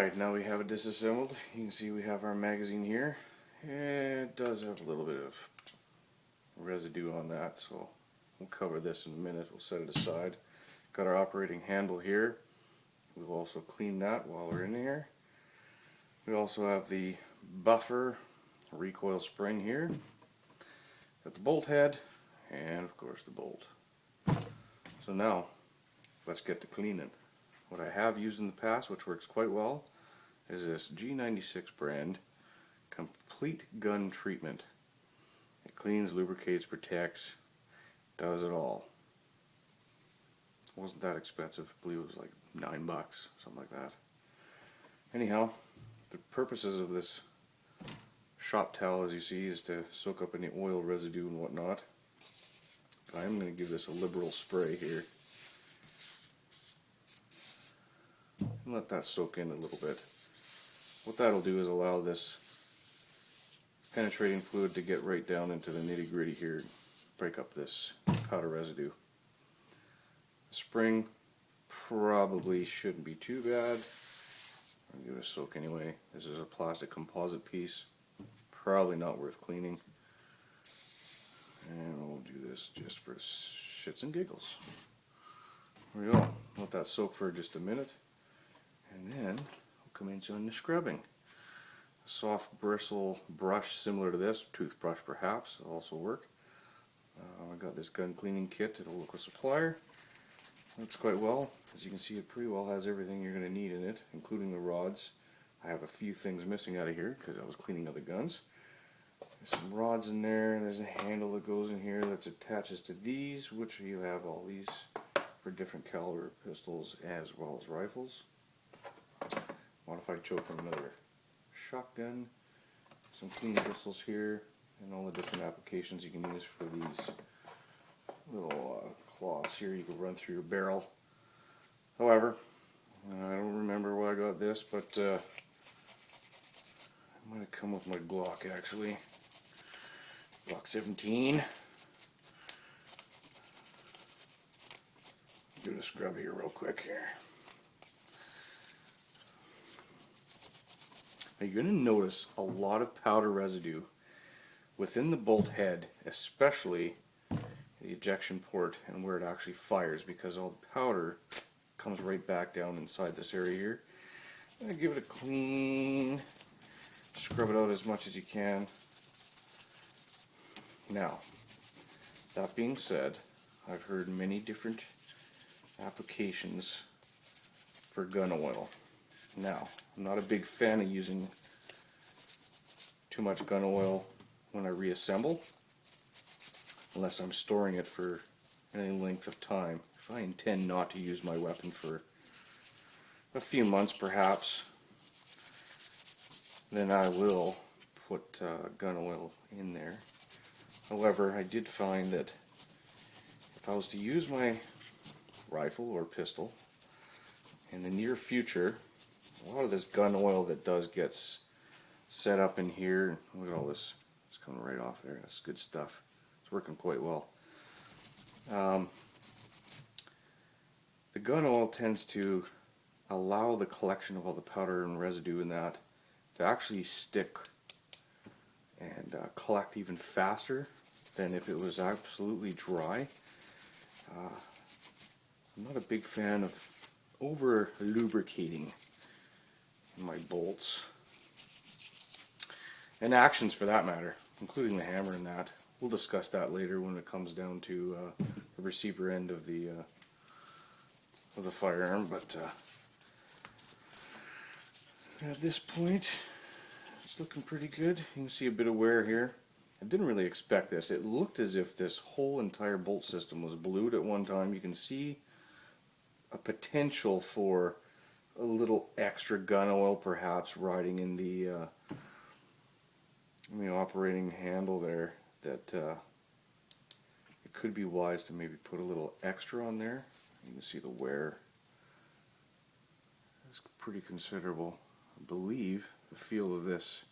Alright, now we have it disassembled. You can see we have our magazine here. It does have a little bit of residue on that, so we'll cover this in a minute. We'll set it aside. Got our operating handle here. We'll also clean that while we're in here. We also have the buffer recoil spring here. Got the bolt head and of course the bolt. So now let's get to cleaning. What I have used in the past, which works quite well, is this G96 brand complete gun treatment. It cleans, lubricates, protects, does it all. It wasn't that expensive. I believe it was like $9, something like that. Anyhow, the purposes of this shop towel, as you see, is to soak up any oil residue and whatnot. I'm going to give this a liberal spray here. And let that soak in a little bit. What that'll do is allow this penetrating fluid to get right down into the nitty gritty here, break up this powder residue. The spring probably shouldn't be too bad. I'll give it a soak anyway. This is a plastic composite piece, probably not worth cleaning. And we'll do this just for shits and giggles. There we go. Let that soak for just a minute. And then we'll come into the scrubbing. A soft bristle brush similar to this, toothbrush perhaps, will also work. I got this gun cleaning kit at a local supplier. Works quite well. As you can see, it pretty well has everything you're going to need in it, including the rods. I have a few things missing out of here because I was cleaning other guns. There's some rods in there, and there's a handle that goes in here that attaches to these, which you have all these for different caliber pistols as well as rifles. Modified choke from another shotgun, some clean bristles here, and all the different applications you can use for these little claws here you can run through your barrel. However, I don't remember where I got this, but it might have come with my Glock actually. Glock 17. Give it a scrub here real quick here. Now you're going to notice a lot of powder residue within the bolt head, especially the ejection port and where it actually fires, because all the powder comes right back down inside this area here. I'm going to give it a clean, scrub it out as much as you can. Now, that being said, I've heard many different applications for gun oil. Now, I'm not a big fan of using too much gun oil when I reassemble, unless I'm storing it for any length of time. If I intend not to use my weapon for a few months perhaps, then I will put gun oil in there. However, I did find that if I was to use my rifle or pistol in the near future, a lot of this gun oil that does gets set up in here, look at all this, it's coming right off there, that's good stuff. It's working quite well. The gun oil tends to allow the collection of all the powder and residue in that to actually stick and collect even faster than if it was absolutely dry. I'm not a big fan of over lubricating my bolts and actions for that matter, including the hammer and that. We'll discuss that later when it comes down to the receiver end of the firearm, but at this point it's looking pretty good. You can see a bit of wear here. I didn't really expect this. It looked as if this whole entire bolt system was blued at one time. You can see a potential for a little extra gun oil perhaps riding in the operating handle there, that it could be wise to maybe put a little extra on there. You can see the wear is pretty considerable. I believe the feel of this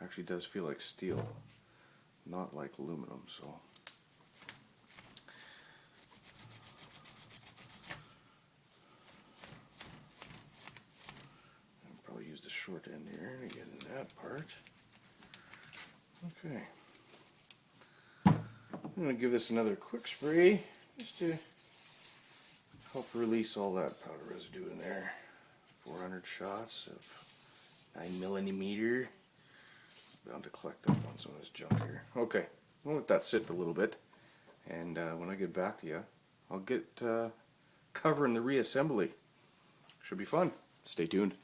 actually does feel like steel, not like aluminum. So short end here to get in that part. Okay. I'm going to give this another quick spray just to help release all that powder residue in there. 400 shots of 9mm. Bound to collect up on some of this junk here. Okay, we'll let that sit a little bit, and when I get back to you, I'll get covering the reassembly. Should be fun. Stay tuned.